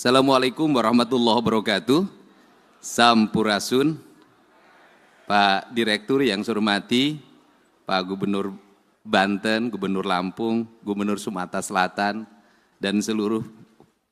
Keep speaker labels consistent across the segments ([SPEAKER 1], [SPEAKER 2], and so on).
[SPEAKER 1] Assalamualaikum warahmatullahi wabarakatuh. Sampurasun, Pak Direktur yang saya hormati, Pak Gubernur Banten, Gubernur Lampung, Gubernur Sumatera Selatan, dan seluruh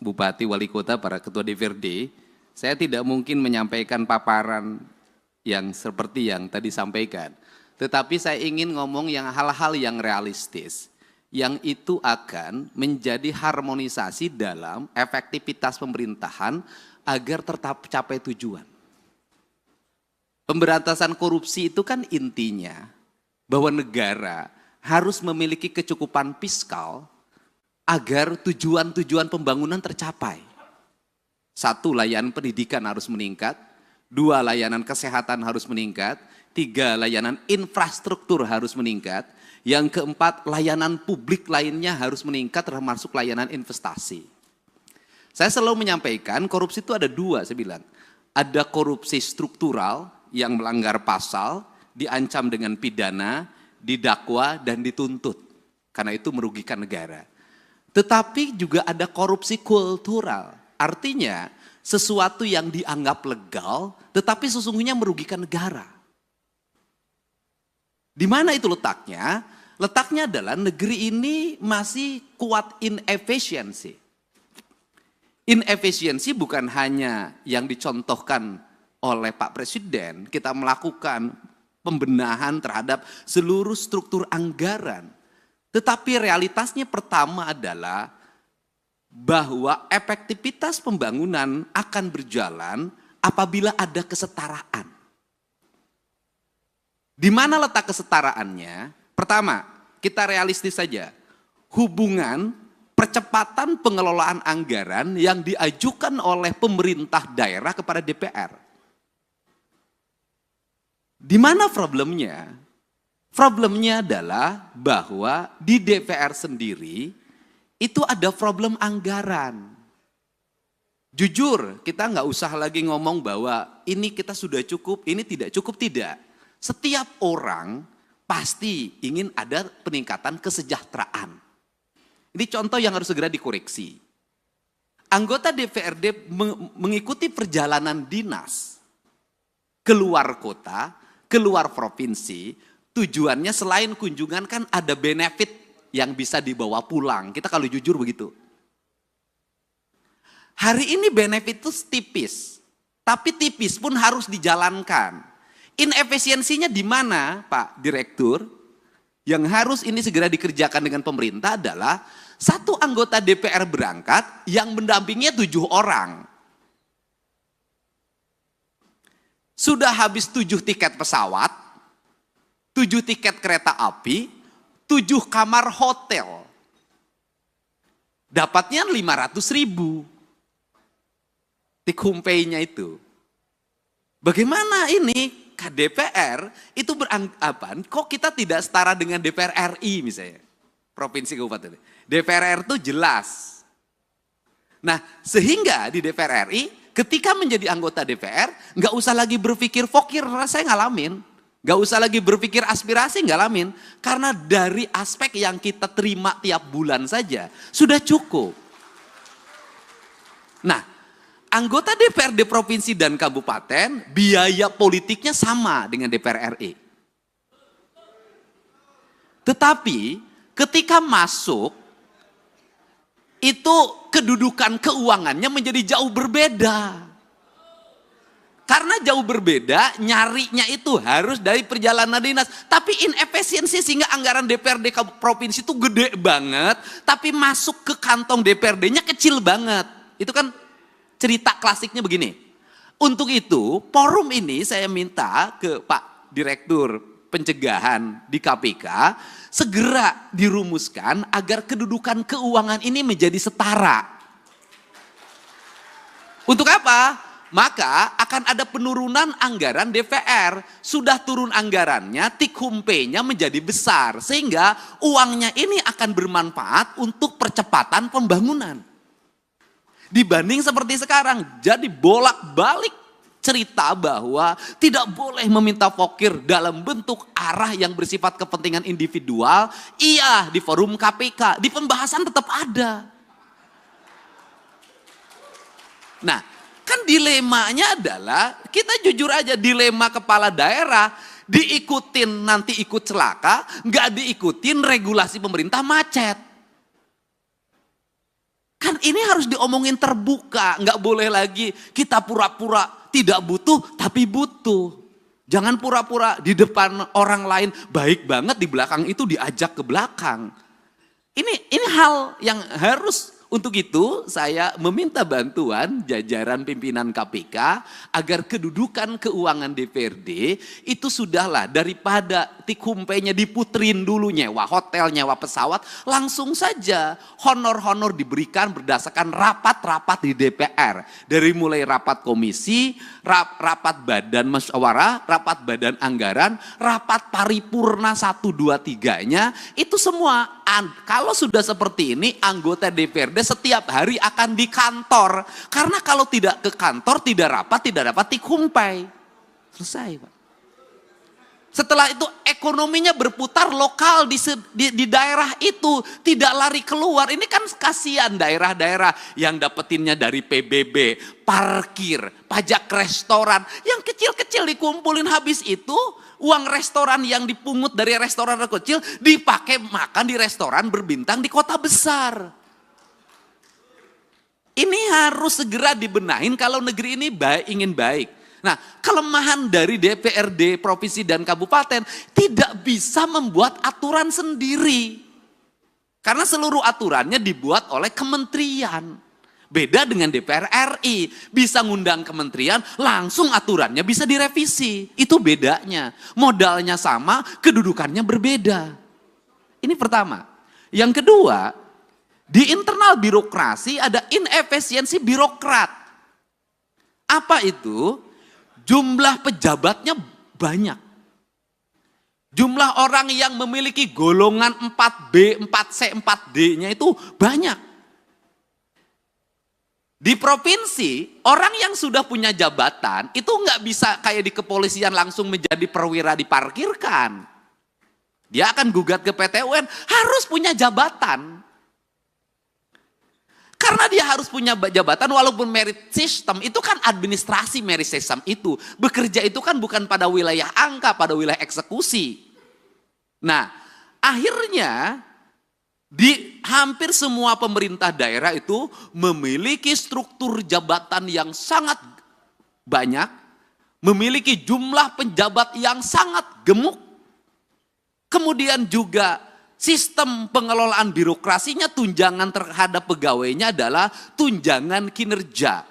[SPEAKER 1] Bupati, Wali Kota, para Ketua DPRD. Saya tidak mungkin menyampaikan paparan yang seperti yang tadi sampaikan. Tetapi saya ingin ngomong yang hal-hal yang realistis, yang itu akan menjadi harmonisasi dalam efektivitas pemerintahan agar tetap capai tujuan. Pemberantasan korupsi itu kan intinya bahwa negara harus memiliki kecukupan fiskal agar tujuan-tujuan pembangunan tercapai. Satu, layanan pendidikan harus meningkat. Dua, layanan kesehatan harus meningkat. Tiga, layanan infrastruktur harus meningkat. Yang keempat, layanan publik lainnya harus meningkat termasuk layanan investasi. Saya selalu menyampaikan korupsi itu ada dua, saya bilang. Ada korupsi struktural yang melanggar pasal, diancam dengan pidana, didakwa dan dituntut. Karena itu merugikan negara. Tetapi juga ada korupsi kultural. Artinya sesuatu yang dianggap legal tetapi sesungguhnya merugikan negara. Di mana itu letaknya? Letaknya adalah negeri ini masih kuat inefisiensi. Inefisiensi bukan hanya yang dicontohkan oleh Pak Presiden, kita melakukan pembenahan terhadap seluruh struktur anggaran. Tetapi realitasnya pertama adalah bahwa efektivitas pembangunan akan berjalan apabila ada kesetaraan. Di mana letak kesetaraannya? Pertama, kita realistis saja. Hubungan percepatan pengelolaan anggaran yang diajukan oleh pemerintah daerah kepada DPR. Di mana problemnya? Problemnya adalah bahwa di DPR sendiri itu ada problem anggaran. Jujur, kita nggak usah lagi ngomong bahwa ini kita sudah cukup, ini tidak cukup, tidak. Setiap orang pasti ingin ada peningkatan kesejahteraan. Ini contoh yang harus segera dikoreksi. Anggota DPRD mengikuti perjalanan dinas keluar kota, keluar provinsi, tujuannya selain kunjungan kan ada benefit yang bisa dibawa pulang. Kita kalau jujur begitu. Hari ini benefit itu tipis, tapi tipis pun harus dijalankan. Inefisiensinya di mana, Pak Direktur? Yang harus ini segera dikerjakan dengan pemerintah adalah satu anggota DPR berangkat yang mendampinginya 7 orang. Sudah habis 7 tiket pesawat, 7 tiket kereta api, 7 kamar hotel. Dapatnya 500.000. Take home pay-nya itu. Bagaimana ini? DPR itu beranggapan kok kita tidak setara dengan DPR RI misalnya. Provinsi Kabupaten. DPR RI itu jelas. Nah sehingga di DPR RI ketika menjadi anggota DPR nggak usah lagi berpikir fokir, saya ngalamin. Nggak usah lagi berpikir aspirasi, ngalamin. Karena dari aspek yang kita terima tiap bulan saja sudah cukup. Nah anggota DPRD provinsi dan kabupaten, biaya politiknya sama dengan DPR RI. Tetapi ketika masuk, itu kedudukan keuangannya menjadi jauh berbeda. Karena jauh berbeda, nyarinya itu harus dari perjalanan dinas. Tapi inefisiensi sehingga anggaran DPRD provinsi itu gede banget, tapi masuk ke kantong DPRD-nya kecil banget. Itu kan cerita klasiknya begini. Untuk itu, forum ini saya minta ke Pak Direktur Pencegahan di KPK segera dirumuskan agar kedudukan keuangan ini menjadi setara. Untuk apa? Maka akan ada penurunan anggaran DPR. Sudah turun anggarannya, take home pay-nya menjadi besar. Sehingga uangnya ini akan bermanfaat untuk percepatan pembangunan. Dibanding seperti sekarang, jadi bolak-balik cerita bahwa tidak boleh meminta fokir dalam bentuk arah yang bersifat kepentingan individual. Iya, di forum KPK, di pembahasan tetap ada. Nah, kan dilemanya adalah, kita jujur aja, dilema kepala daerah, diikutin nanti ikut celaka, nggak diikutin regulasi pemerintah macet. Kan ini harus diomongin terbuka, nggak boleh lagi kita pura-pura tidak butuh tapi butuh. Jangan pura-pura di depan orang lain baik banget, di belakang itu diajak ke belakang. Ini hal yang harus. Untuk itu saya meminta bantuan jajaran pimpinan KPK agar kedudukan keuangan DPRD itu sudahlah, daripada tikumpenya diputrin dulu, nyewa hotel, nyewa pesawat, langsung saja honor-honor diberikan berdasarkan rapat-rapat di DPR. Dari mulai rapat komisi, rapat badan musyawarah, rapat badan anggaran, rapat paripurna 1, 2, 3-nya, itu semua. Kalau sudah seperti ini, anggota DPRD setiap hari akan di kantor. Karena kalau tidak ke kantor, tidak dapat tikumpai. Selesai, Pak. Setelah itu ekonominya berputar lokal di daerah itu, tidak lari keluar. Ini kan kasihan daerah-daerah yang dapetinnya dari PBB, parkir, pajak restoran. Yang kecil-kecil dikumpulin, habis itu uang restoran yang dipungut dari restoran kecil dipakai makan di restoran berbintang di kota besar. Ini harus segera dibenahin kalau negeri ini ingin baik. Nah, kelemahan dari DPRD, provinsi dan kabupaten tidak bisa membuat aturan sendiri. Karena seluruh aturannya dibuat oleh kementerian. Beda dengan DPR RI, bisa ngundang kementerian, langsung aturannya bisa direvisi. Itu bedanya. Modalnya sama, kedudukannya berbeda. Ini pertama. Yang kedua, di internal birokrasi ada inefisiensi birokrat. Apa itu? Jumlah pejabatnya banyak. Jumlah orang yang memiliki golongan 4B, 4C, 4D-nya itu banyak. Di provinsi, orang yang sudah punya jabatan itu nggak bisa kayak di kepolisian langsung menjadi perwira diparkirkan. Dia akan gugat ke PT UN, harus punya jabatan. Karena dia harus punya jabatan, walaupun merit system, itu kan administrasi merit system itu. Bekerja itu kan bukan pada wilayah angka, pada wilayah eksekusi. Nah, akhirnya di hampir semua pemerintah daerah itu memiliki struktur jabatan yang sangat banyak, memiliki jumlah penjabat yang sangat gemuk, kemudian juga sistem pengelolaan birokrasinya, tunjangan terhadap pegawainya adalah tunjangan kinerja.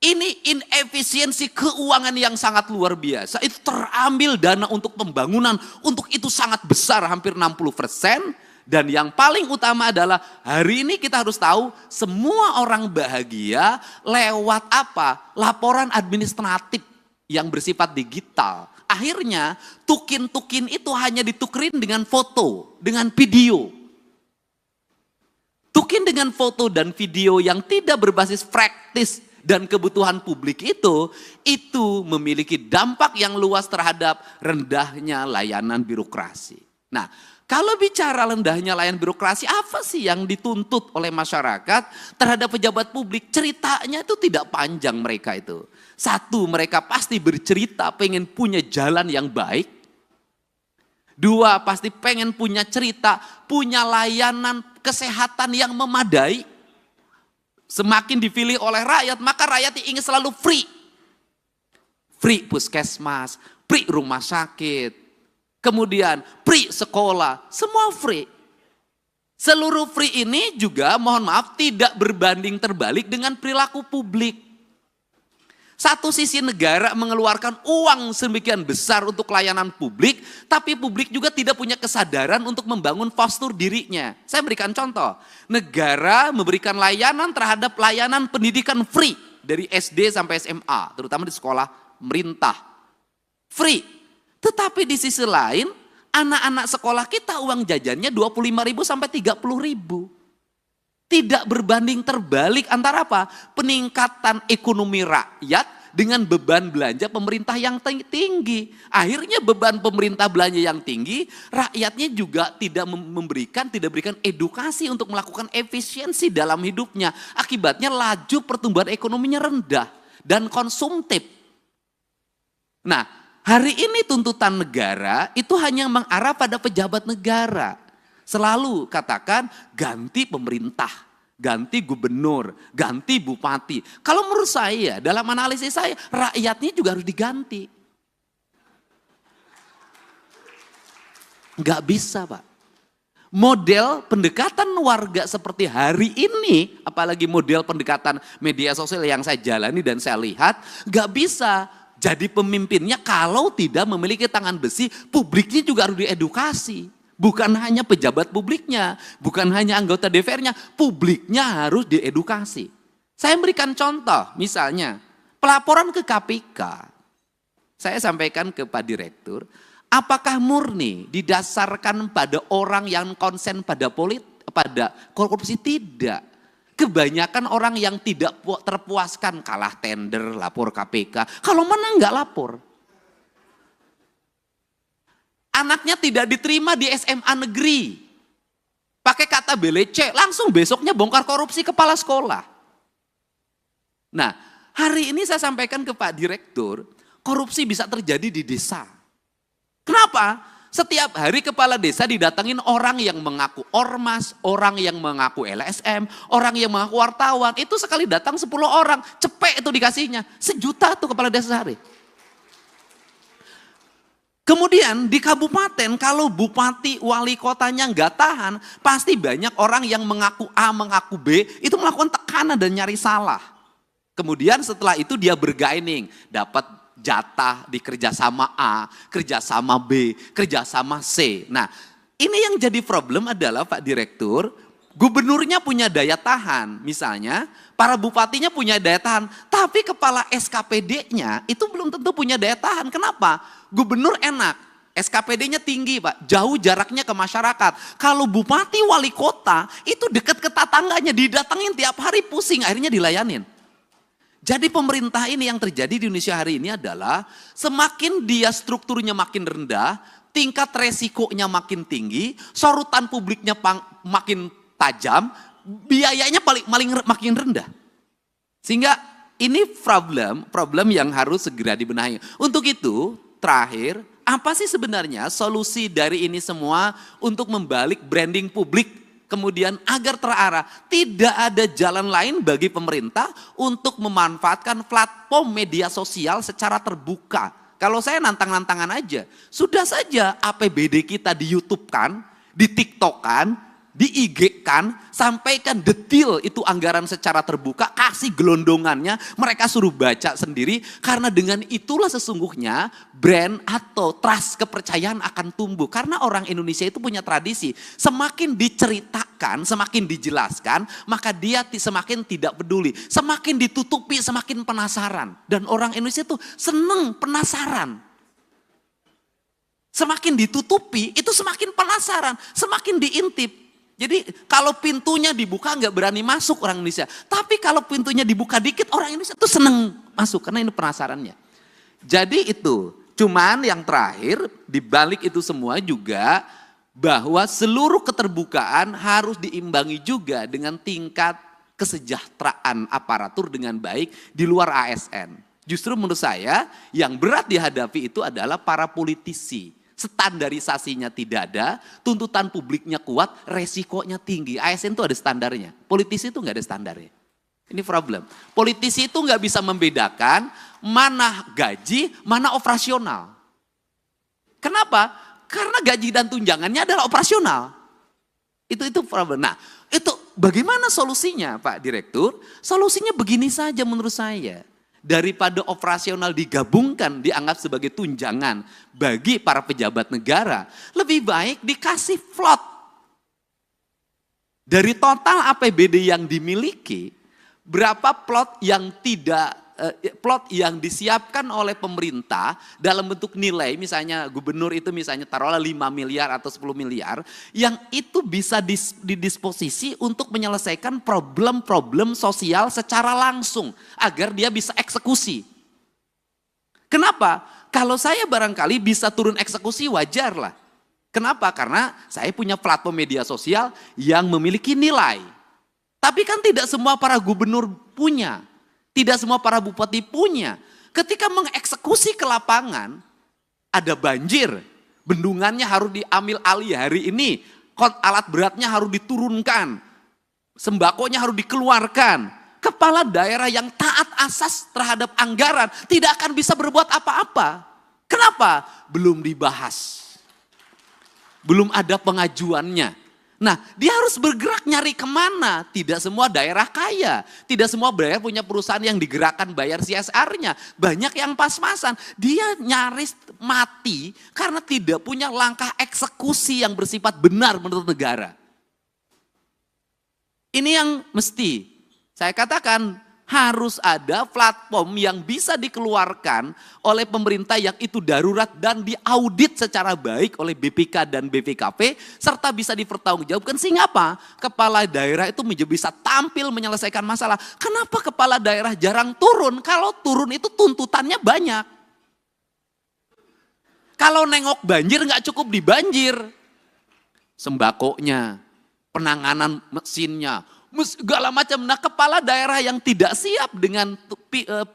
[SPEAKER 1] Ini inefisiensi keuangan yang sangat luar biasa. Itu terambil dana untuk pembangunan, untuk itu sangat besar, hampir 60%. Dan yang paling utama adalah hari ini kita harus tahu semua orang bahagia lewat apa? Laporan administratif yang bersifat digital. Akhirnya tukin-tukin itu hanya ditukerin dengan foto, dengan video. Tukin dengan foto dan video yang tidak berbasis praktis dan kebutuhan publik itu memiliki dampak yang luas terhadap rendahnya layanan birokrasi. Nah, kalau bicara rendahnya layanan birokrasi, apa sih yang dituntut oleh masyarakat terhadap pejabat publik? Ceritanya itu tidak panjang mereka itu. Satu, mereka pasti bercerita pengen punya jalan yang baik. Dua, pasti pengen punya cerita, punya layanan kesehatan yang memadai. Semakin dipilih oleh rakyat, maka rakyat ingin selalu free. Free puskesmas, free rumah sakit. Kemudian free sekolah, semua free. Seluruh free ini juga mohon maaf tidak berbanding terbalik dengan perilaku publik. Satu sisi negara mengeluarkan uang sedemikian besar untuk layanan publik, tapi publik juga tidak punya kesadaran untuk membangun postur dirinya. Saya berikan contoh, negara memberikan layanan terhadap layanan pendidikan free dari SD sampai SMA, terutama di sekolah pemerintah. Free. Tetapi di sisi lain, anak-anak sekolah kita uang jajannya 25.000 sampai 30.000. Tidak berbanding terbalik antara apa? Peningkatan ekonomi rakyat dengan beban belanja pemerintah yang tinggi. Akhirnya beban pemerintah belanja yang tinggi, rakyatnya juga tidak berikan edukasi untuk melakukan efisiensi dalam hidupnya. Akibatnya laju pertumbuhan ekonominya rendah dan konsumtif. Nah, hari ini tuntutan negara itu hanya mengarah pada pejabat negara. Selalu katakan ganti pemerintah, ganti gubernur, ganti bupati. Kalau menurut saya, dalam analisis saya, rakyatnya juga harus diganti. Enggak bisa, Pak. Model pendekatan warga seperti hari ini, apalagi model pendekatan media sosial yang saya jalani dan saya lihat, enggak bisa jadi pemimpinnya kalau tidak memiliki tangan besi. Publiknya juga harus diedukasi. Bukan hanya pejabat publiknya, bukan hanya anggota DPR-nya, publiknya harus diedukasi. Saya memberikan contoh, misalnya pelaporan ke KPK. Saya sampaikan ke Pak Direktur, apakah murni didasarkan pada orang yang konsen pada korupsi? Tidak. Kebanyakan orang yang tidak terpuaskan, kalah tender, lapor KPK. Kalau menang nggak lapor. Anaknya tidak diterima di SMA negeri. Pakai kata belece, langsung besoknya bongkar korupsi kepala sekolah. Nah, hari ini saya sampaikan ke Pak Direktur, korupsi bisa terjadi di desa. Kenapa? Setiap hari kepala desa didatengin orang yang mengaku ormas, orang yang mengaku LSM, orang yang mengaku wartawan. Itu sekali datang 10 orang, cepet itu dikasihnya. 1 juta tuh kepala desa sehari. Kemudian di kabupaten kalau bupati wali kotanya nggak tahan, pasti banyak orang yang mengaku A, mengaku B, itu melakukan tekanan dan nyari salah. Kemudian setelah itu dia bergaining, dapat jatah di kerjasama A, kerjasama B, kerjasama C. Nah, ini yang jadi problem adalah Pak Direktur, gubernurnya punya daya tahan, misalnya para bupatinya punya daya tahan, tapi kepala SKPD-nya itu belum tentu punya daya tahan. Kenapa? Gubernur enak, SKPD-nya tinggi Pak, jauh jaraknya ke masyarakat. Kalau bupati wali kota itu dekat ke tetangganya, didatengin tiap hari pusing, akhirnya dilayanin. Jadi pemerintah ini yang terjadi di Indonesia hari ini adalah semakin dia strukturnya makin rendah, tingkat resikonya makin tinggi, sorotan publiknya makin tajam, biayanya makin rendah. Sehingga ini problem yang harus segera dibenahi. Untuk itu, terakhir, apa sih sebenarnya solusi dari ini semua untuk membalik branding publik kemudian agar terarah? Tidak ada jalan lain bagi pemerintah untuk memanfaatkan platform media sosial secara terbuka. Kalau saya nantang-nantangan aja, sudah saja APBD kita di YouTube kan, di TikTok kan, di IG kan, sampaikan detail itu anggaran secara terbuka, kasih gelondongannya, mereka suruh baca sendiri, karena dengan itulah sesungguhnya brand atau trust kepercayaan akan tumbuh. Karena orang Indonesia itu punya tradisi, semakin diceritakan, semakin dijelaskan, maka dia semakin tidak peduli, semakin ditutupi, semakin penasaran. Dan orang Indonesia itu seneng penasaran. Semakin ditutupi, itu semakin penasaran, semakin diintip. Jadi kalau pintunya dibuka nggak berani masuk orang Indonesia. Tapi kalau pintunya dibuka dikit orang Indonesia tuh seneng masuk karena ini penasarannya. Jadi itu, cuman yang terakhir dibalik itu semua juga bahwa seluruh keterbukaan harus diimbangi juga dengan tingkat kesejahteraan aparatur dengan baik di luar ASN. Justru menurut saya yang berat dihadapi itu adalah para politisi. Standarisasinya tidak ada, tuntutan publiknya kuat, resikonya tinggi. ASN itu ada standarnya, politisi itu nggak ada standarnya. Ini problem. Politisi itu nggak bisa membedakan mana gaji, mana operasional. Kenapa? Karena gaji dan tunjangannya adalah operasional. Itu problem. Nah, itu bagaimana solusinya Pak Direktur? Solusinya begini saja menurut saya. Daripada operasional digabungkan, dianggap sebagai tunjangan bagi para pejabat negara, lebih baik dikasih float. Dari total APBD yang dimiliki, berapa plot yang disiapkan oleh pemerintah dalam bentuk nilai, misalnya gubernur itu misalnya taruhlah 5 miliar atau 10 miliar, yang itu bisa didisposisi untuk menyelesaikan problem-problem sosial secara langsung, agar dia bisa eksekusi. Kenapa? Kalau saya barangkali bisa turun eksekusi wajar lah. Kenapa? Karena saya punya platform media sosial yang memiliki nilai. Tapi kan tidak semua para gubernur punya. Tidak semua para bupati punya. Ketika mengeksekusi ke lapangan, ada banjir. Bendungannya harus diambil alih hari ini. Alat beratnya harus diturunkan. Sembakonya harus dikeluarkan. Kepala daerah yang taat asas terhadap anggaran tidak akan bisa berbuat apa-apa. Kenapa? Belum dibahas. Belum ada pengajuannya. Nah, dia harus bergerak nyari kemana. Tidak semua daerah kaya. Tidak semua daerah punya perusahaan yang digerakkan bayar CSR-nya. Banyak yang pas-pasan. Dia nyaris mati karena tidak punya langkah eksekusi yang bersifat benar menurut negara. Ini yang mesti saya katakan harus ada platform yang bisa dikeluarkan oleh pemerintah yang itu darurat dan diaudit secara baik oleh BPK dan BPKP serta bisa dipertanggungjawabkan sehingga apa? Kepala daerah itu bisa tampil menyelesaikan masalah. Kenapa kepala daerah jarang turun? Kalau turun itu tuntutannya banyak. Kalau nengok banjir nggak cukup di banjir. Sembakonya, penanganan mesinnya, segala macam. Nah, kepala daerah yang tidak siap dengan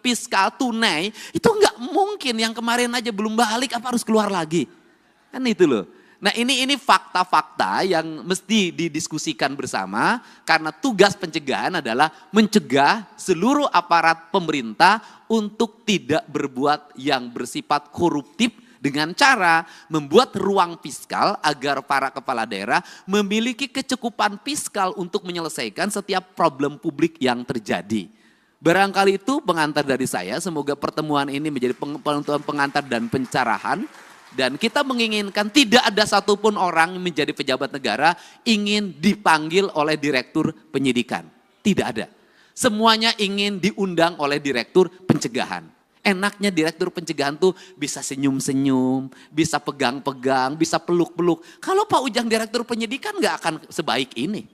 [SPEAKER 1] fiskal tunai itu nggak mungkin. Yang kemarin aja belum balik apa harus keluar lagi, kan itu loh. Nah, ini fakta-fakta yang mesti didiskusikan bersama karena tugas pencegahan adalah mencegah seluruh aparat pemerintah untuk tidak berbuat yang bersifat koruptif dengan cara membuat ruang fiskal agar para kepala daerah memiliki kecukupan fiskal untuk menyelesaikan setiap problem publik yang terjadi. Barangkali itu pengantar dari saya, semoga pertemuan ini menjadi pengantar dan pencerahan. Dan kita menginginkan tidak ada satupun orang yang menjadi pejabat negara ingin dipanggil oleh direktur penyidikan. Tidak ada. Semuanya ingin diundang oleh direktur pencegahan. Enaknya direktur pencegahan tuh bisa senyum-senyum, bisa pegang-pegang, bisa peluk-peluk. Kalau Pak Ujang direktur penyidikan nggak akan sebaik ini.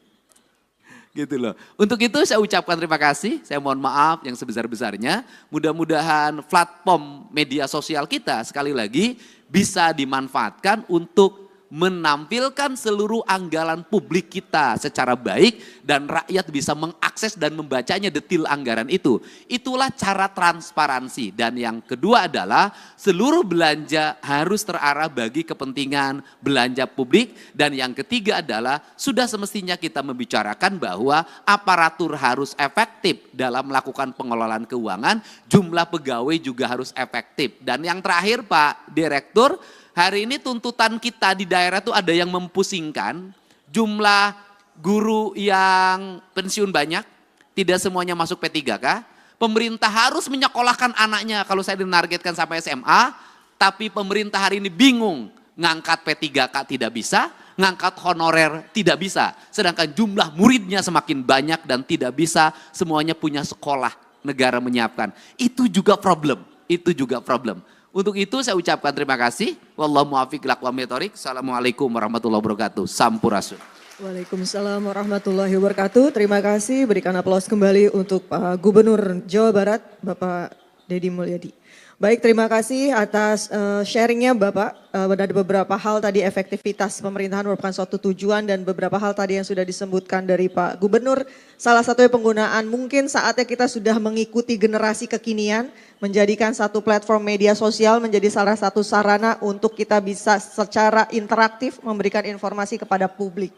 [SPEAKER 1] Gitu loh. Untuk itu saya ucapkan terima kasih, saya mohon maaf yang sebesar-besarnya. Mudah-mudahan platform media sosial kita sekali lagi bisa dimanfaatkan untuk menampilkan seluruh anggaran publik kita secara baik dan rakyat bisa mengakses dan membacanya detail anggaran itu. Itulah cara transparansi. Dan yang kedua adalah seluruh belanja harus terarah bagi kepentingan belanja publik. Dan yang ketiga adalah sudah semestinya kita membicarakan bahwa aparatur harus efektif dalam melakukan pengelolaan keuangan, jumlah pegawai juga harus efektif. Dan yang terakhir Pak Direktur, hari ini tuntutan kita di daerah tuh ada yang mempusingkan, jumlah guru yang pensiun banyak, tidak semuanya masuk P3K. Pemerintah harus menyekolahkan anaknya kalau saya dinargetkan sampai SMA, tapi pemerintah hari ini bingung, ngangkat P3K tidak bisa, ngangkat honorer tidak bisa. Sedangkan jumlah muridnya semakin banyak dan tidak bisa semuanya punya sekolah negara menyiapkan. Itu juga problem, itu juga problem. Untuk itu saya ucapkan terima kasih. Wallahu muwaffiq ila aqwamit thoriq. Assalamualaikum warahmatullahi wabarakatuh. Sampurasun.
[SPEAKER 2] Waalaikumsalam warahmatullahi wabarakatuh. Terima kasih. Berikan aplaus kembali untuk Pak Gubernur Jawa Barat, Bapak Deddy Mulyadi. Baik, terima kasih atas sharingnya Bapak. Ada beberapa hal tadi efektivitas pemerintahan merupakan suatu tujuan dan beberapa hal tadi yang sudah disebutkan dari Pak Gubernur. Salah satunya penggunaan mungkin saatnya kita sudah mengikuti generasi kekinian, menjadikan satu platform media sosial menjadi salah satu sarana untuk kita bisa secara interaktif memberikan informasi kepada publik.